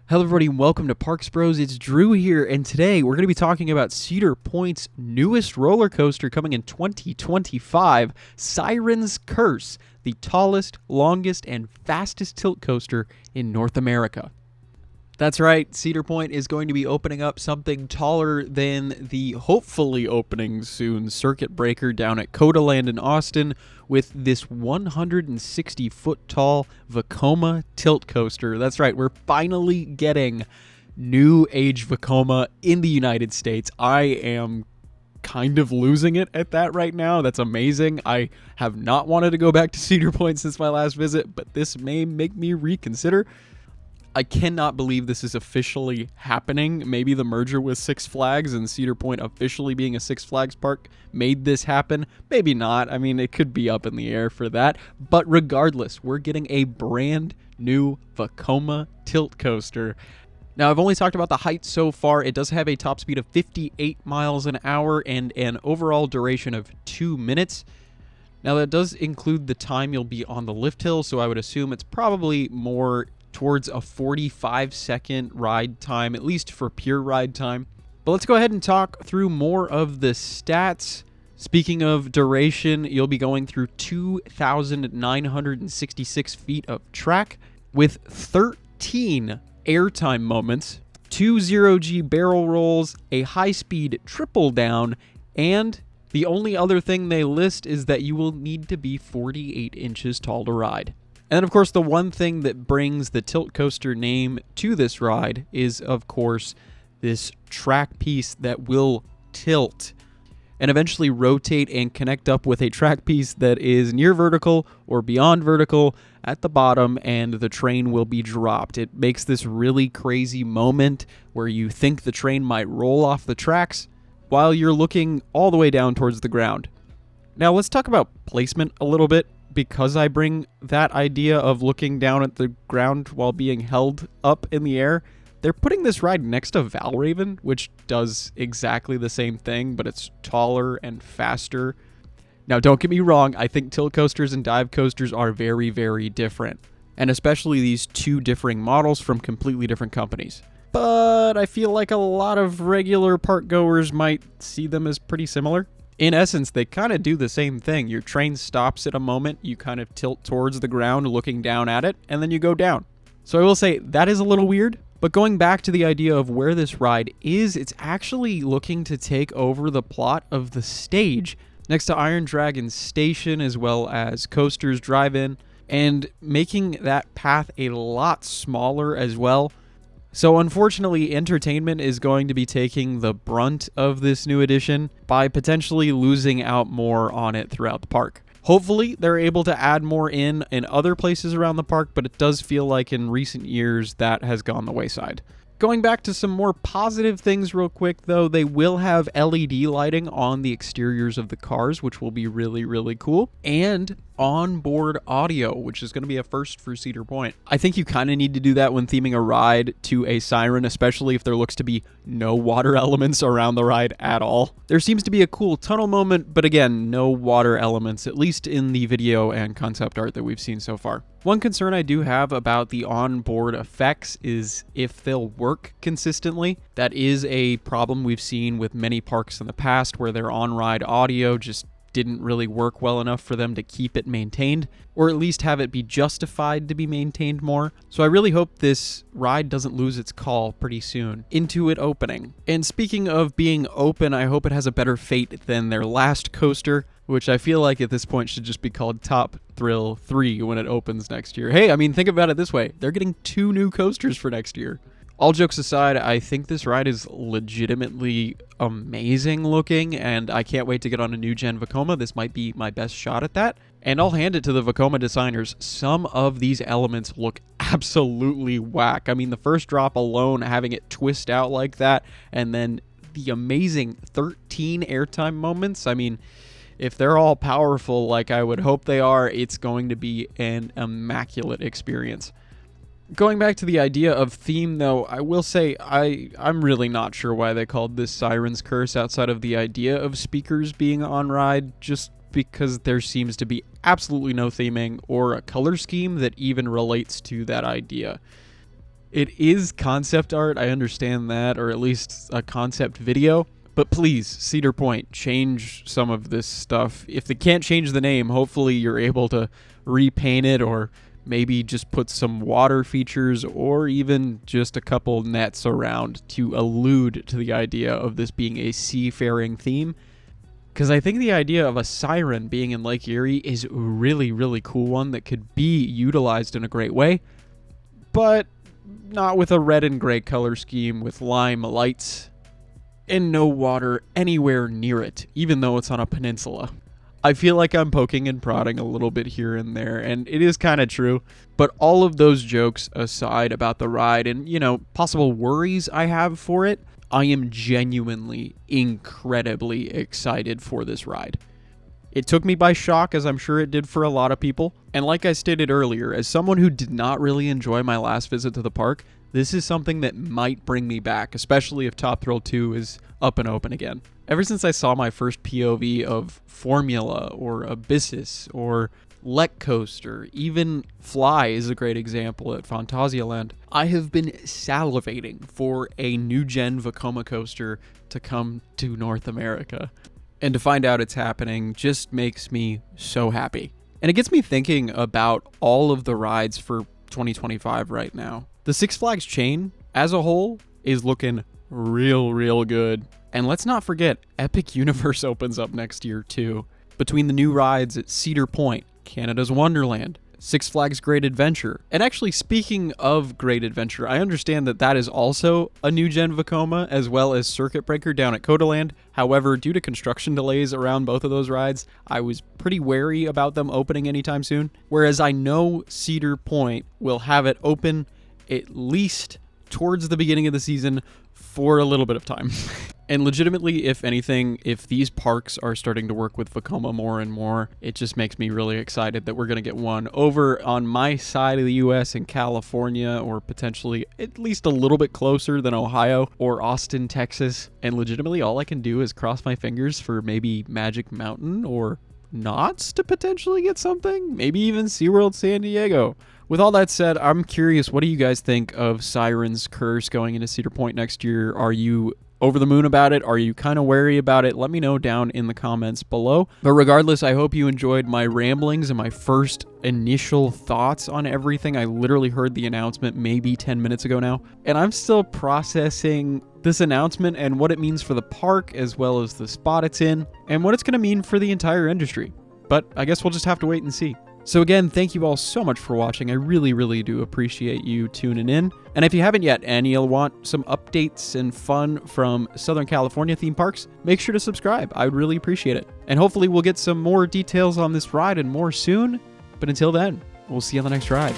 Hello everybody and welcome to Parks Bros. It's Drew here, and today we're going to be talking about Cedar Point's newest roller coaster coming in 2025, Siren's Curse, the tallest, longest, and fastest tilt coaster in North America. That's right, Cedar Point is going to be opening up something taller than the hopefully opening soon circuit breaker down at Codaland in Austin with this 160-foot tall Vekoma tilt coaster. That's right, we're finally getting new age Vekoma in the United States. I am kind of losing it at that right now. That's amazing. I have not wanted to go back to Cedar Point since my last visit, but this may make me reconsider. I cannot believe this is officially happening. Maybe the merger with Six Flags and Cedar Point officially being a Six Flags park made this happen. Maybe not. I mean, it could be up in the air for that. But regardless, we're getting a brand new Vekoma tilt coaster. Now, I've only talked about the height so far. It does have a top speed of 58 miles an hour and an overall duration of 2 minutes. Now, that does include the time you'll be on the lift hill, so I would assume it's probably more towards a 45-second ride time, at least for pure ride time. But let's go ahead and talk through more of the stats. Speaking of duration, you'll be going through 2,966 feet of track with 13 airtime moments, 2 0G barrel rolls, a high-speed triple down, and the only other thing they list is that you will need to be 48 inches tall to ride. And then, of course, the one thing that brings the tilt coaster name to this ride is, of course, this track piece that will tilt and eventually rotate and connect up with a track piece that is near vertical or beyond vertical at the bottom, and the train will be dropped. It makes this really crazy moment where you think the train might roll off the tracks while you're looking all the way down towards the ground. Now, let's talk about placement a little bit, because I bring that idea of looking down at the ground while being held up in the air. They're putting this ride next to Valraven, which does exactly the same thing, but it's taller and faster. Now, don't get me wrong, I think tilt coasters and dive coasters are very, very different, and especially these two differing models from completely different companies. But I feel like a lot of regular park goers might see them as pretty similar. In essence, they kind of do the same thing. Your train stops at a moment, you kind of tilt towards the ground looking down at it, and then you go down. So I will say that is a little weird, but going back to the idea of where this ride is, it's actually looking to take over the plot of the stage next to Iron Dragon Station, as well as Coasters Drive-In, and making that path a lot smaller as well. So unfortunately, entertainment is going to be taking the brunt of this new edition by potentially losing out more on it throughout the park. Hopefully, they're able to add more in other places around the park, but it does feel like in recent years that has gone the wayside. Going back to some more positive things real quick, though, they will have LED lighting on the exteriors of the cars, which will be really, really cool, and onboard audio, which is going to be a first for Cedar Point. I think you kind of need to do that when theming a ride to a Siren, especially if there looks to be no water elements around the ride at all. There seems to be a cool tunnel moment, but again, no water elements, at least in the video and concept art that we've seen so far. One concern I do have about the onboard effects is if they'll work consistently. That is a problem we've seen with many parks in the past, where their on-ride audio just didn't really work well enough for them to keep it maintained, or at least have it be justified to be maintained more. So I really hope this ride doesn't lose its call pretty soon into it opening. And speaking of being open, I hope it has a better fate than their last coaster, which I feel like at this point should just be called Top Thrill 3 when it opens next year. Hey, I mean, think about it this way. They're getting 2 new coasters for next year. All jokes aside, I think this ride is legitimately amazing looking, and I can't wait to get on a new gen Vekoma. This might be my best shot at that. And I'll hand it to the Vekoma designers. Some of these elements look absolutely whack. I mean, the first drop alone, having it twist out like that, and then the amazing 13 airtime moments. I mean, if they're all powerful like I would hope they are, it's going to be an immaculate experience. Going back to the idea of theme, though, I will say I'm really not sure why they called this Siren's Curse outside of the idea of speakers being on ride, just because there seems to be absolutely no theming or a color scheme that even relates to that idea. It is concept art, I understand that, or at least a concept video. But please, Cedar Point, change some of this stuff. If they can't change the name, hopefully you're able to repaint it, or maybe just put some water features, or even just a couple nets around to allude to the idea of this being a seafaring theme. Because I think the idea of a siren being in Lake Erie is a really, really cool one that could be utilized in a great way. But not with a red and gray color scheme with lime lights and no water anywhere near it, even though it's on a peninsula. I feel like I'm poking and prodding a little bit here and there, and it is kind of true. But all of those jokes aside about the ride and, possible worries I have for it, I am genuinely incredibly excited for this ride. It took me by shock, as I'm sure it did for a lot of people. And like I stated earlier, as someone who did not really enjoy my last visit to the park, this is something that might bring me back, especially if Top Thrill 2 is up and open again. Ever since I saw my first POV of Formula or Abyssus or Let Coaster, even Fly is a great example at Phantasialand, I have been salivating for a new-gen Vekoma coaster to come to North America. And to find out it's happening just makes me so happy. And it gets me thinking about all of the rides for 2025 right now. The Six Flags chain, as a whole, is looking real good. And let's not forget, Epic Universe opens up next year too. Between the new rides at Cedar Point, Canada's Wonderland, Six Flags Great Adventure. And actually, speaking of Great Adventure, I understand that that is also a new gen Vekoma, as well as Circuit Breaker down at Codaland. However, due to construction delays around both of those rides, I was pretty wary about them opening anytime soon. Whereas I know Cedar Point will have it open at least towards the beginning of the season for a little bit of time. And legitimately, if anything, if these parks are starting to work with Vekoma more and more, it just makes me really excited that we're going to get one over on my side of the US in California, or potentially at least a little bit closer than Ohio or Austin, Texas. And legitimately, all I can do is cross my fingers for maybe Magic Mountain or Knott's to potentially get something, maybe even SeaWorld San Diego. With all that said, I'm curious, what do you guys think of Siren's Curse going into Cedar Point next year? Are you over the moon about it? Are you kind of wary about it? Let me know down in the comments below. But regardless, I hope you enjoyed my ramblings and my first initial thoughts on everything. I literally heard the announcement maybe 10 minutes ago now, and I'm still processing this announcement and what it means for the park, as well as the spot it's in, and what it's going to mean for the entire industry. But I guess we'll just have to wait and see. So again, thank you all so much for watching. I really do appreciate you tuning in. And if you haven't yet and you'll want some updates and fun from Southern California theme parks, make sure to subscribe. I would really appreciate it. And hopefully we'll get some more details on this ride and more soon. But until then, we'll see you on the next ride.